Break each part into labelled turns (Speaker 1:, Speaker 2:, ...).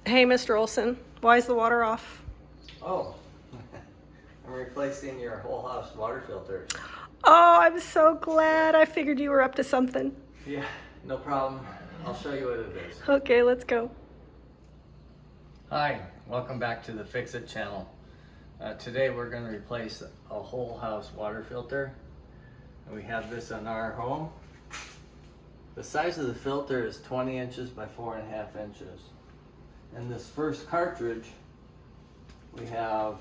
Speaker 1: Hey, Mr. Olson, why is the water off?
Speaker 2: Oh, I'm replacing your whole house water filters.
Speaker 1: Oh, I'm so glad. I figured you were up to something.
Speaker 2: Yeah, no problem. I'll show you what it is.
Speaker 1: Okay, let's go.
Speaker 2: Hi, welcome back to the Fix It channel. Today we're going to replace a whole house water filter. And we have this in our home. The size of the filter is 20 inches by 4.5 inches. In this first cartridge, we have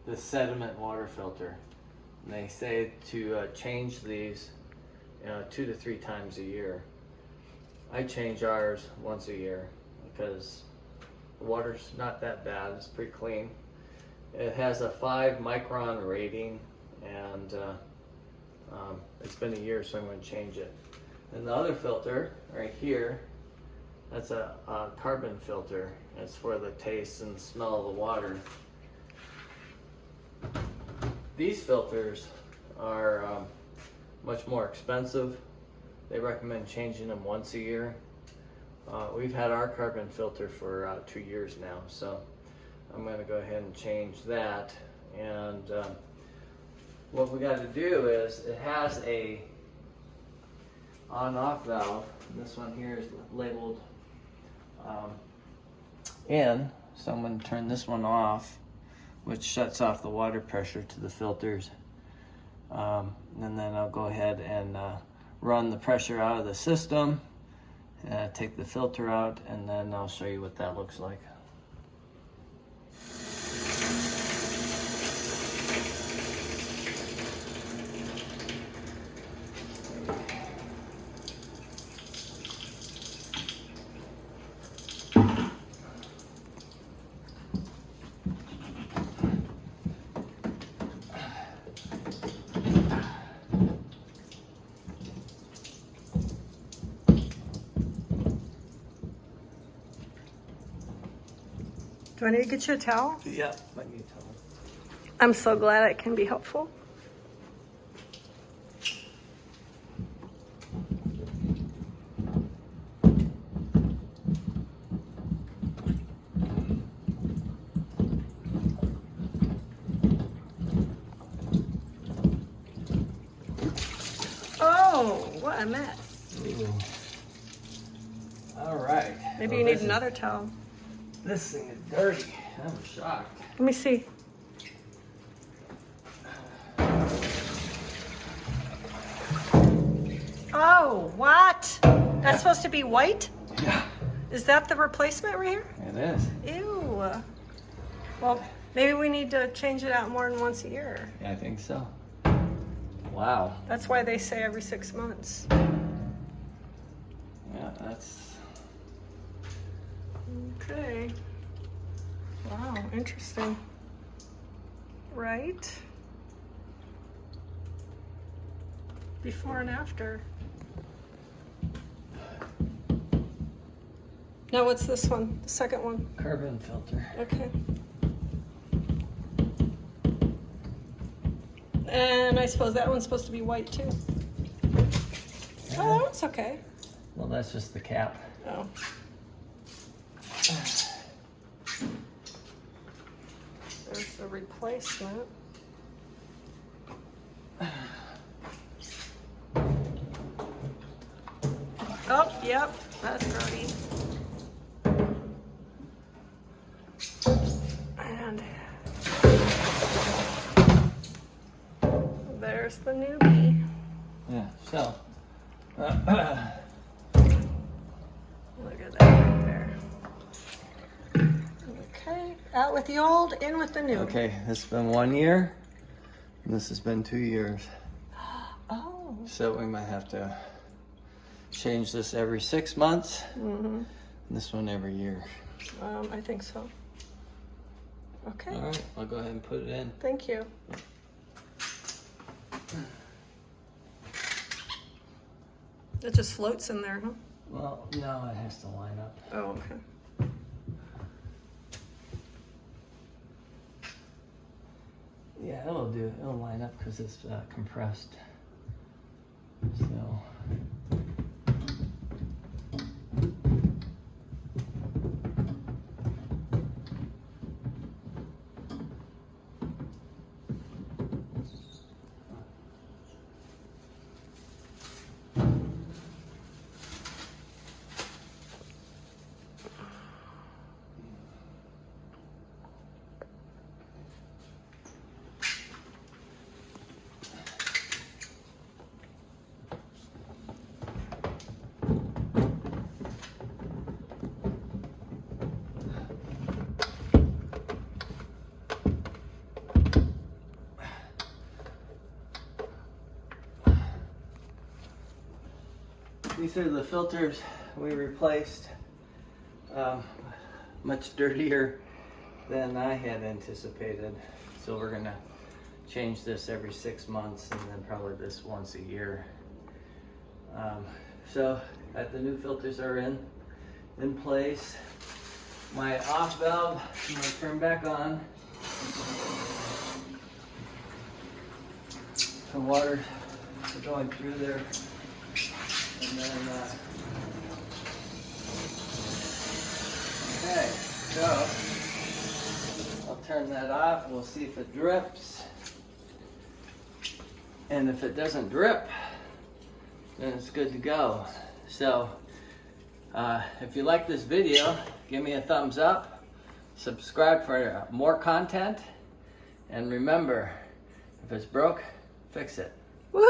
Speaker 2: the sediment water filter. And they say to change these 2 to 3 times a year. I change ours once a year because the water's not that bad, it's pretty clean. It has a 5 micron rating, and it's been a year, so I'm going to change it. And the other filter right here, that's a carbon filter. It's for the taste and smell of the water. These filters are much more expensive. They recommend changing them once a year. We've had our carbon filter for 2 years now, so I'm going to go ahead and change that. And what we got to do is, it has a on-off valve. This one here is labeled in, so I'm going to turn this one off, which shuts off the water pressure to the filters. And then I'll go ahead and run the pressure out of the system, take the filter out, and then I'll show you what that looks like.
Speaker 1: Do I need to get you a towel?
Speaker 2: Yeah, let me tell you.
Speaker 1: I'm so glad it can be helpful. Oh, what a mess.
Speaker 2: Ooh. All right.
Speaker 1: Maybe you need another towel.
Speaker 2: This thing is dirty. I'm shocked.
Speaker 1: Let me see. Oh, what? That's supposed to be white?
Speaker 2: Yeah.
Speaker 1: Is that the replacement right here?
Speaker 2: It is.
Speaker 1: Ew. Well, maybe we need to change it out more than once a year.
Speaker 2: Yeah, I think so. Wow.
Speaker 1: That's why they say every 6 months.
Speaker 2: Yeah, that's...
Speaker 1: Okay. Wow, interesting. Right? Before and after. Now what's this one? The second one?
Speaker 2: carbon filter.
Speaker 1: Okay. And I suppose that one's supposed to be white too. Oh, that one's okay.
Speaker 2: Well, that's just the cap.
Speaker 1: Oh. There's the replacement. Oh, yep, that's dirty. And there's the newbie.
Speaker 2: Yeah, so.
Speaker 1: Look at that right there. Okay, out with the old, in with the new.
Speaker 2: Okay, this has been 1 year, and this has been 2 years.
Speaker 1: Oh.
Speaker 2: So we might have to change this every 6 months, and this one every year.
Speaker 1: I think so. Okay.
Speaker 2: All right, I'll go ahead and put it in.
Speaker 1: Thank you. It just floats in there, huh?
Speaker 2: Well, no, it has to line up.
Speaker 1: Oh, okay.
Speaker 2: Yeah, it'll do. It'll line up because it's compressed. So. These are the filters we replaced. Much dirtier than I had anticipated. So we're gonna change this every 6 months and then probably this once a year. So the new filters are in place. My off valve, I'm gonna turn back on. The water going through there. And then, okay, so I'll turn that off. We'll see if it drips. And if it doesn't drip, then it's good to go. So, if you like this video, give me a thumbs up, subscribe for more content, and remember, if it's broke, fix it.
Speaker 1: Woo!